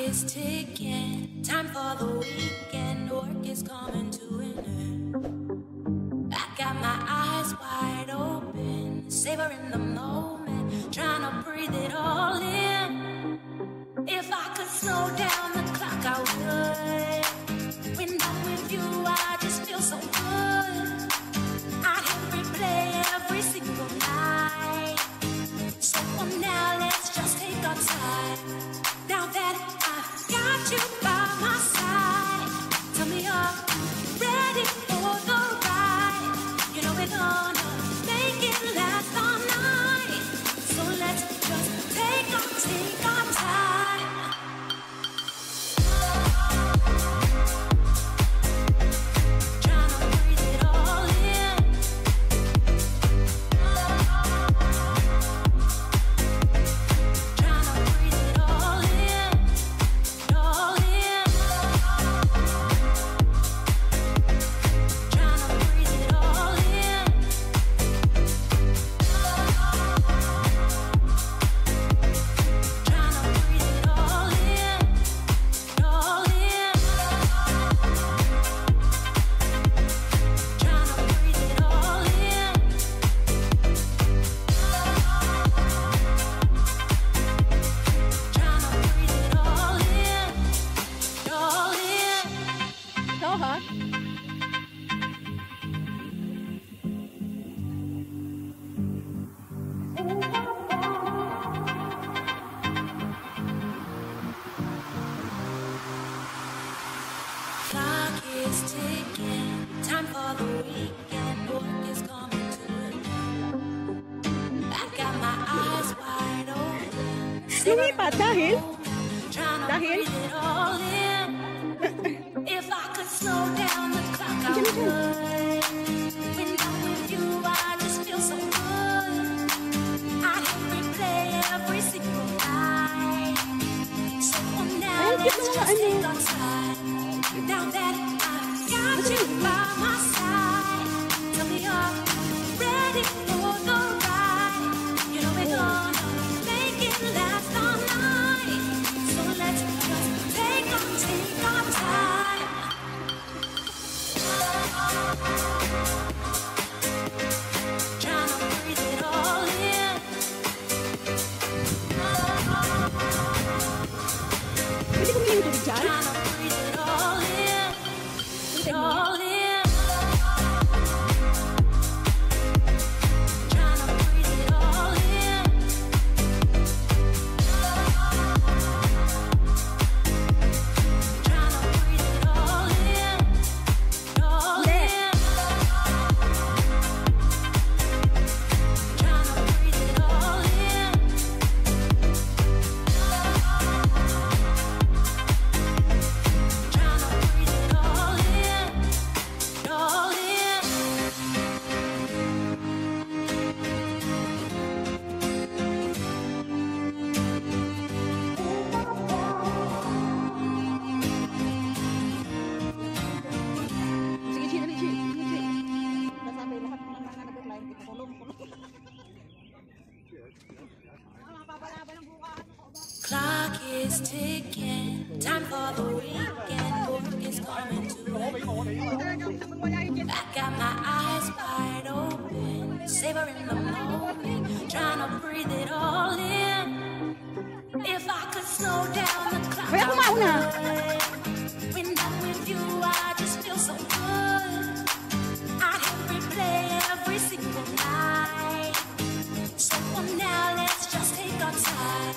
is ticking, time for the weekend, work is coming to an end. I got my eyes wide open, savoring the moment, trying to breathe it all in. If I could slow down the clock, I would. When I'm with you, I just feel so good. I'd hit replay every single night. So for now, let's just take our time. Now that I've got you by my side, tell me you're ready for the ride. You know we're gonna make it last all night. So let's just take our time. Trying to breathe it all in. Trying to breathe it all in. All in. Trying to breathe it all in. Trying to breathe it all in. All in. Trying to breathe it all in. Trying to breathe it all in. All in. Đâu hả? Clock is ticking, time for the weekend, work is coming to an end. I got my eyes wide open, Lumipat dahil trying to Dahil? breathe it all in. If I could slow down the clock, I would. When I'm with you, I just feel so good. I hit replay every single night. So for now, let's just take our time. Now that I've got you by my side, tell me you're ready for the ride. You know we're gonna make it last all night. So let's just take our time. Trying to breathe it all in. Pwede kong liyo dyan? Trying to breathe it all in. All in. Trying to breathe it all in. Trying to breathe it all in. All in. Trying to breathe it all in. Trying to breathe it all in. All in. Sige, Chi, dali, Chi. Sige, Chi. Nasabi lahat ng mga nag-reply. Tulong. Clock is ticking, time for the weekend, work is coming to an end. I got my eyes wide open, savoring the moment, trying to breathe it all in. If I could slow down the clock, Kaya kumauna. I would. When I'm with you, I just feel so good. I'd hit replay every single night. So for now, let's just take our time.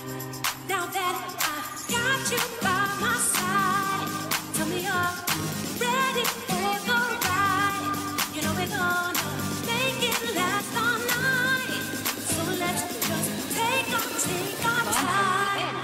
Now that I've got you by my side, tell me you're ready for the ride. You know we're gonna make it last all night. So let's just take our time.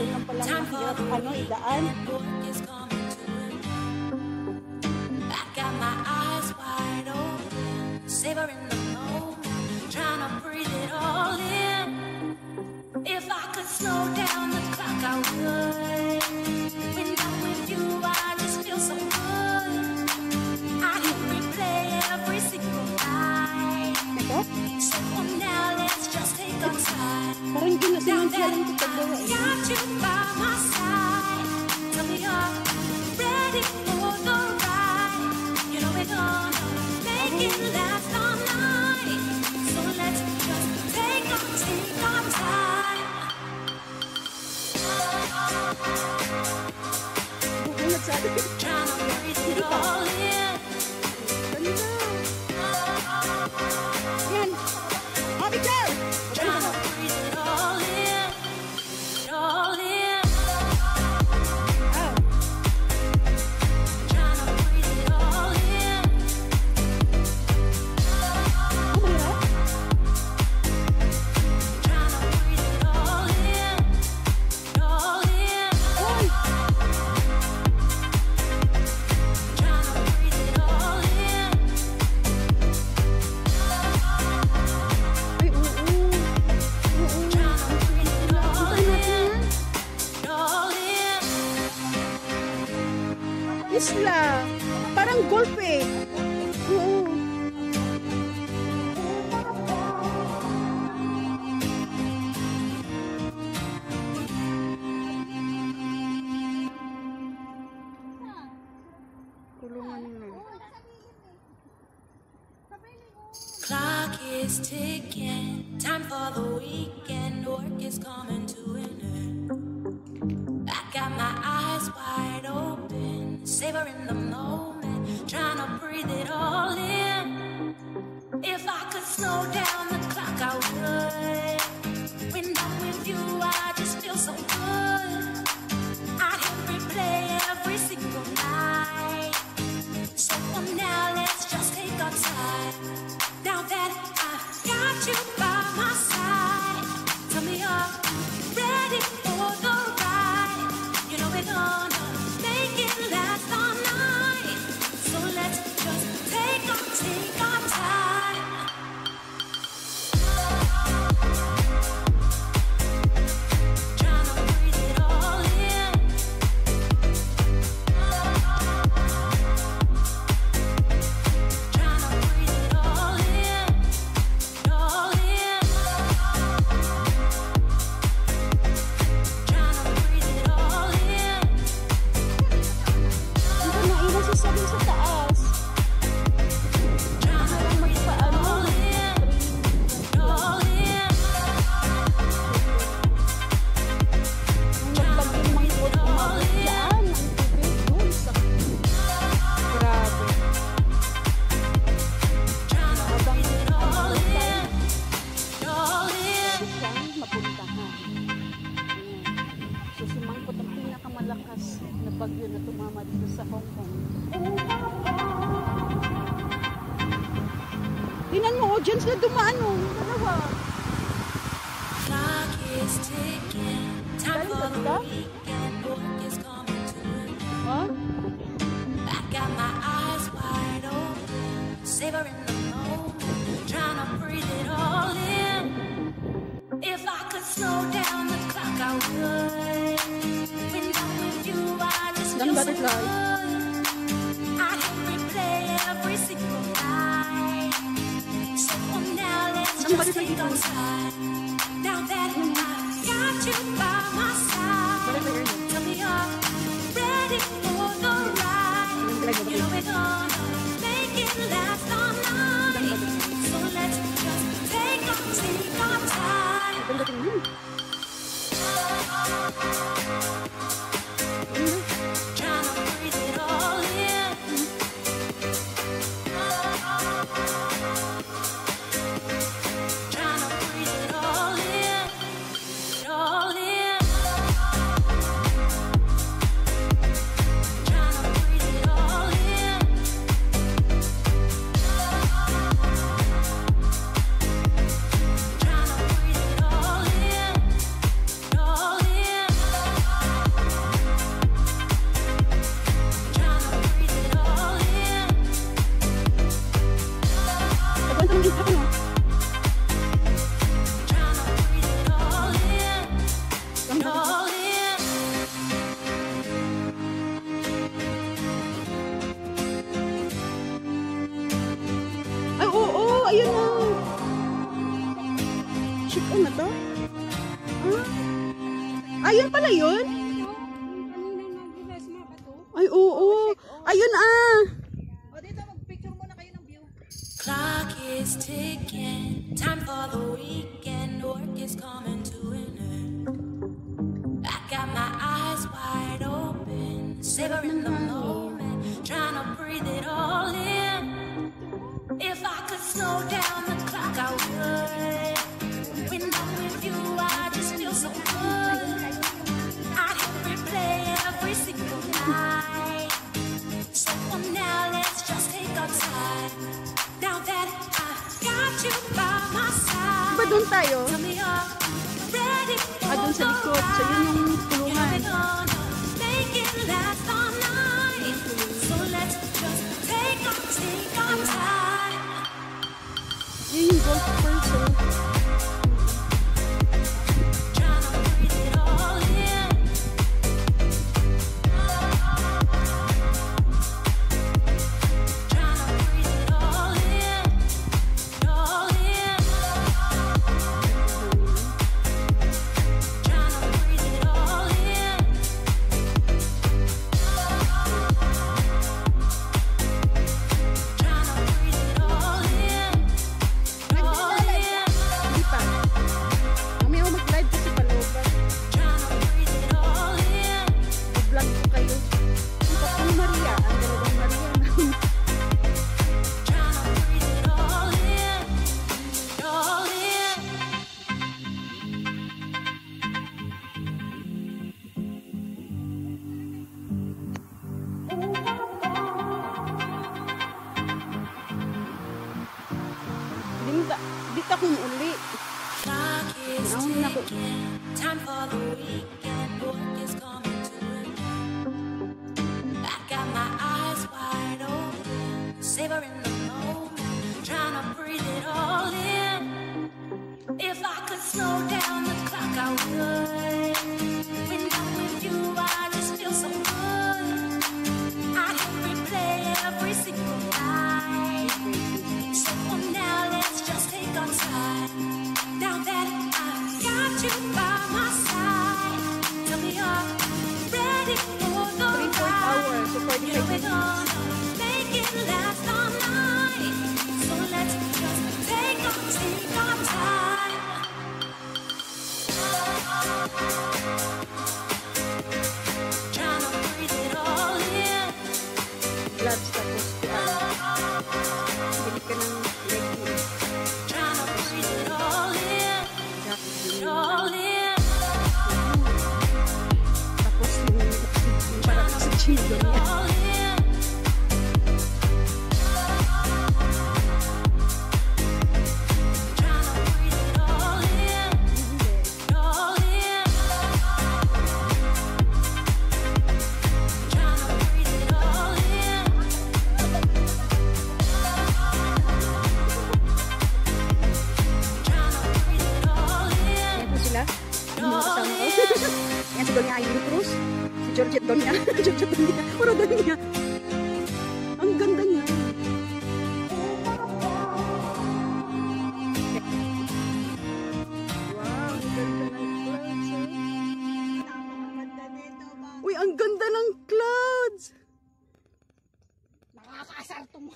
Doon lang pala mahirap idaan. Work is coming to an end. I got my eyes wide open, savoring the moment, trying to breathe it all in. If I could slow down the clock, I would. When I'm with you, I just feel so good. I can replay every single night. Ito? So for now, let's just take our time. Parang ginasingan siya lang sa I paggawa. got you by my side. Tell me you're ready for the ride. You know we're gonna make it last all night. So let's just take our time. Bukunat sa atin. Trying to breathe it all in. Dali na. Yan. Happy girl! Trying to breathe it all in. It all in. Ah, Trying to breathe it all in. ang mahirap. Trying to breathe it all in. It all in. Oy! Trying to breathe it all in. Ay, oo. Oo. Trying to breathe it all Antayin natin in. yan. It all in. Isla. Parang golf eh. Oo. Tulungan mo. Clock is ticking. Time for the weekend. Work is coming to an end. I got my eyes wide open, savoring the moment, trying to breathe it all in. If I could slow down the clock, I would. When I'm with you, I just feel so good. I can replay every single night. So for now, let's just take our time. Now that I've got you by my side, tell me you're ready for the ride. You know we're gonna make it last all night. So let's just take our time. Trying to breathe it all in. Trying to breathe it all in. It all in. Trying to breathe it all in. Hindi ko naiwan si Sabin sa taas. Trying to breathe it all in. It all in. Nung nagbagyo mangkot, umabot dyan. Ang tubig doon sa... Grabe. Trying to Habang breathe it all umabot in. It all in. siyang mapuntahan. Ayan. So si Mangkot ang pinakamalakas na bagyo na tumama dito sa Hong Kong. Tingnan mo, dyan sila dumaan o. Dalawa. Clock is ticking. Time for the Galing weekend. Work is coming to an end. Ha? I got my eyes wide open, savoring the moment, trying to breathe it all in. If I could slow down the clock, I would. When I'm with you, I just feel so butterfly. good. I can replay every single night. So for now, let's Ang just butterfly take our dito. time. Now that I've got you by my side, tell me you're ready for the ride. You know we're gonna make it last all night. So let's just take our time. Ganda tingnan. Trying to breathe it all in. Trying to breathe it all in. It all in. Trying to breathe it all in. Trying to breathe it all in. It all in. Check on na to? Ayun pala yun? Ay, oo. Ayun O dito, mag-picture muna kayo ng view. Clock is ticking, time for the weekend. Work is coming to an end. I got my eyes wide open, savoring the moment, trying to breathe it all in. If I could slow down the clock, I would. When I'm with you, I just feel so good. I'd hit replay every single night. So for now, let's just take our time. Now that I've got you by my side, Diba doon tayo? tell me you're ready for Doon sa likod. So yun yung tulungan. We're gonna make it last all night. So let's just take our time. Yun yung golf course. Trying to breathe it all in. Trying to breathe it all in. All in. Trying to breathe it all in. Trying to breathe it all in. All in. Hindi pa. Mamaya ako mag-live kasi palobat. Trying to breathe it all in. Mag-vlog ko kayo. Ang tatlong Maria. Ang dalawang Maria namin. Trying to breathe it all in. All in. Di ka kung uli. Clock is Nauna na ako. ticking. Time for the weekend. Work is coming to an end. I got my eyes wide open, savoring the moment, trying to breathe it all in. If I could slow down the clock, I would. When I'm with you, I just feel so good. I'd hit replay every single night. So for now, let's just take our time. Now that I've got you by my side, tell me you're ready for the 3/4 hour. ride. So 45 Yeah, we're minutes. gonna make it last all night. So let's just take our time. Trying to breathe it all in. Gloves tapos. Bili ka ng leggings. Trying to breathe it all in. Jacket. All in. Tapos yung parang sa chido niya. All in. Trying to breathe it all in. All in. Trying to breathe it all in. Trying to breathe it all in. Yan po sila. Yung mga kasama ko. Yan si Donya Aileen Cruz. Si Georgette Donya. Georgette Donya. Puro Donya. Ang ganda niya. Wow, ang ganda ng clouds. Ganda dito ba? Uy, ang ganda ng clouds. Nakakaasar to mo.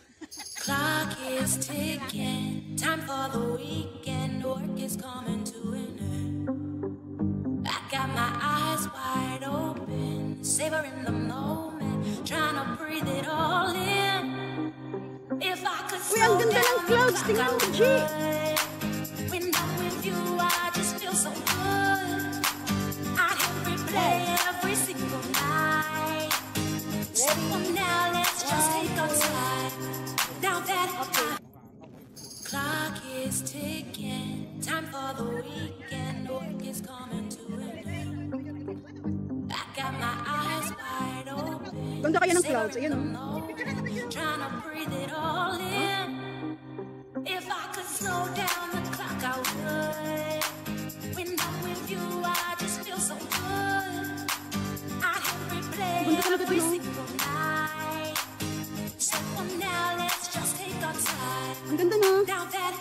Clock is ticking, time for the weekend. Work is coming to an end. I got my eyes wide open, savoring the moment, trying to breathe it all in. If I could Uy, ang slow ganda ng down the clouds. clock, Tingnan I mo, G. would. When I'm with you, I just feel so good. I'd hit replay every single night. So for now, let's just take our time. Now that clock is ticking, time for the weekend. Work is coming to an end. I got my eyes wide open. Ganda kaya ng clouds. Ayan, oh. Trying to breathe it all in. If I could slow down the clock, I would. When I'm with you, I just feel so good. I'd hit replay Ganda talaga every din, oh. single night. So for now, let's just take our time. Ang ganda na. Now that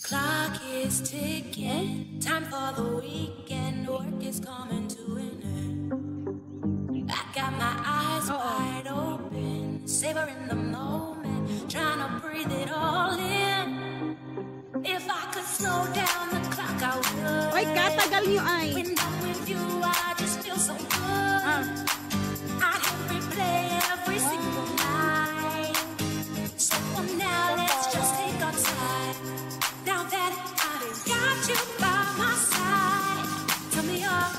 clock is is ticking, time for the weekend. Work is coming to an end. I got my eyes wide open, savoring the moment, trying to breathe it all in. If I could slow down the clock, I would. Oy, katagal niyo ay. When I'm with you, I just feel so good. I'd replay every single night. So for now, let's just take our time. Now that I've got you by my side, tell me you're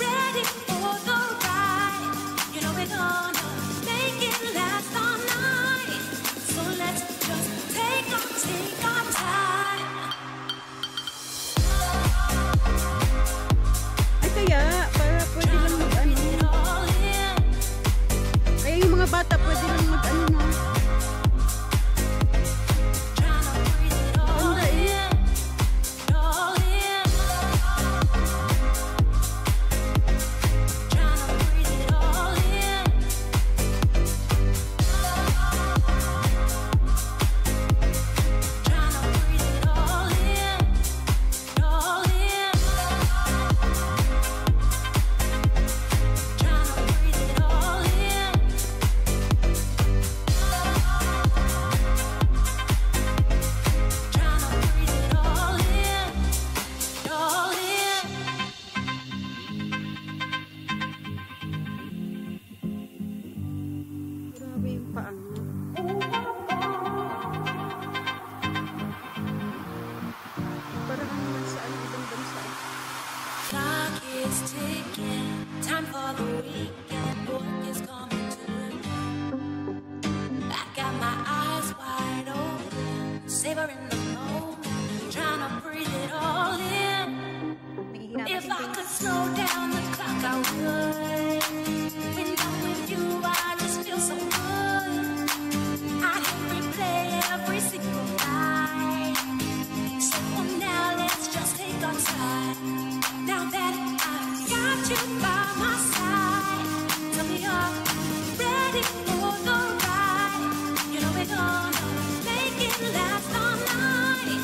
ready for the ride. You know we're gonna make it last all night. So let's just take our time. Ay kaya, para pwede lang mag-ano. Breathe it all in. Kaya yung mga bata pwede lang mag-ano na. Tryna breathe it all in. All in. Tryna breathe it all in. Tryna breathe it all in. All in. Tryna breathe it all in. Tryna breathe it all in. All in. Grabe yung paa mo. Parang nasa ano, ibang bansa. Clock is ticking, time for the weekend. Work is coming to an end. I got my eyes wide open, savoring the moment, trying to breathe it all in. If I could slow down the clock, I would. When I'm with you, I just feel so good. I can replay every single night. So for now, let's just take our time. Now that I've got you by my side, tell me you're ready for the ride. You know we're gonna make it last all night.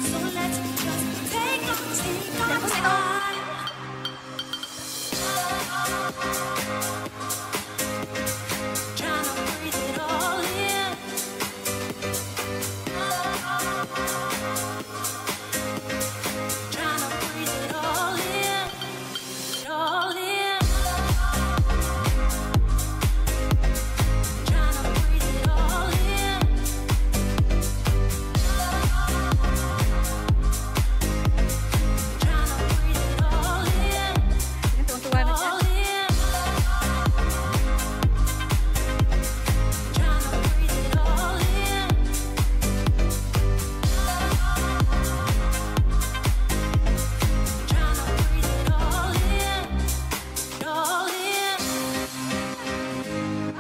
So let's just take our time. Tryna breathe it all in. Tryna breathe it all in. All in. Tryna breathe it all in. Tryna breathe it all in. Yan, tuwang-tuwa na siya. All in. Tryna breathe it all in. Tryna breathe it all in. All in.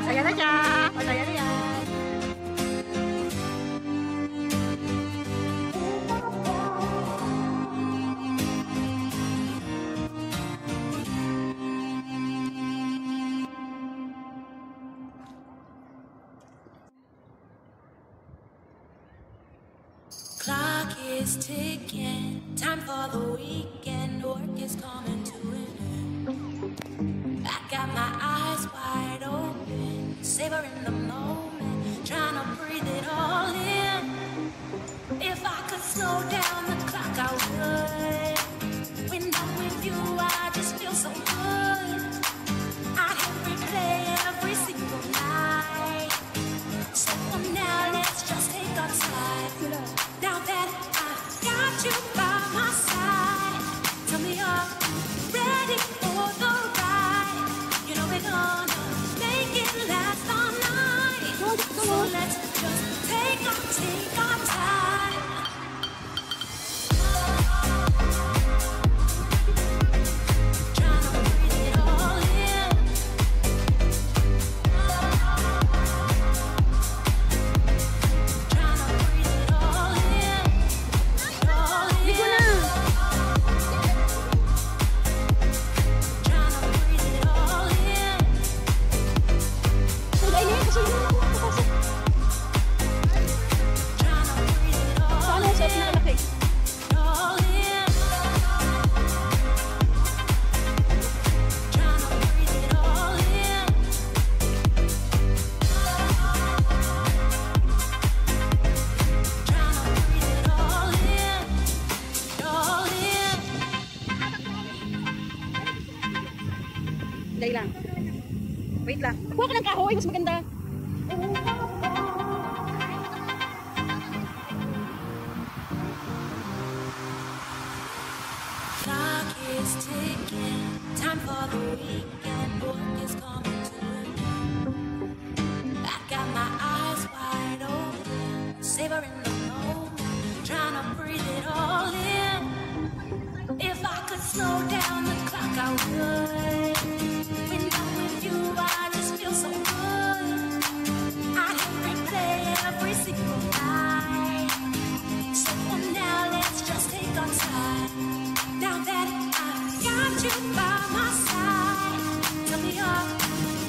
Saya na siya. Masaya na yan. Clock is ticking, time for the weekend. Work is coming to an end. I got my eyes wide open, savoring the moment, trying to breathe it all in. If I could slow down the clock, I would. When I'm with you, I just feel so good. I can replay every single night. So for now, let's just take our time. Now that I've got you by my side, tell me you're ready for the ride. You know we're gonna make it last all night. Wait lang. Kuha ka ng kahoy, mas maganda. Clock is ticking, time for the weekend. Work is coming to an end. I got my eyes wide open, savoring the moment, trying to breathe it all in. If I could slow down the clock, I would. When I'm with you, I just feel so good. I can replay every single night. So for now, let's just take our time. Now that I've got you by my side, tell me you're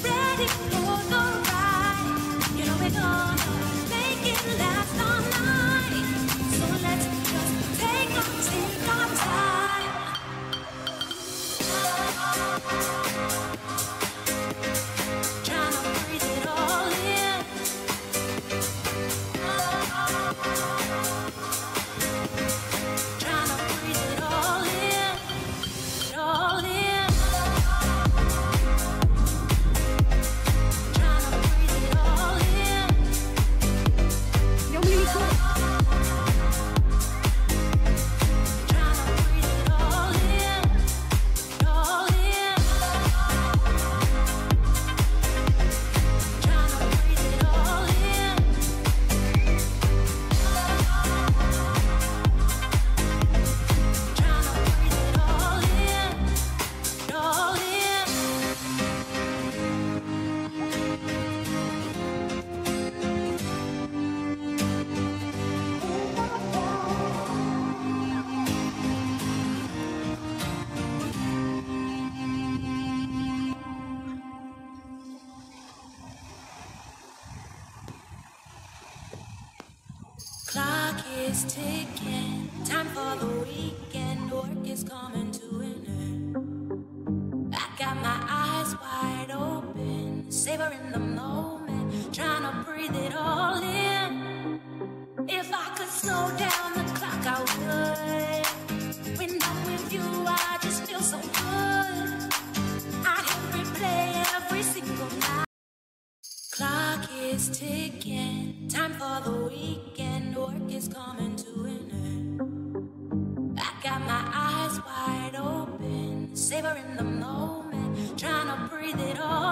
ready for the ride. You know we're gonna make it last all night. So let's just take our time. Trying to breathe it all in. Trying to breathe it all in. All in. Trying to breathe it all in. Hindi ako maliligo. Trying to breathe it all in. All in. Trying to breathe it all in. Trying to breathe it all in. All in. Clock is ticking, time for the weekend. Work is coming to an end. I got my eyes wide open, savoring the moment, trying to breathe it all in. If I could slow down the clock, I would. When I'm with you, I just feel so good. I'd replay every single night. Clock is ticking, time for the weekend. Work is coming to an end. I got my eyes wide open, savoring the moment, trying to breathe it all.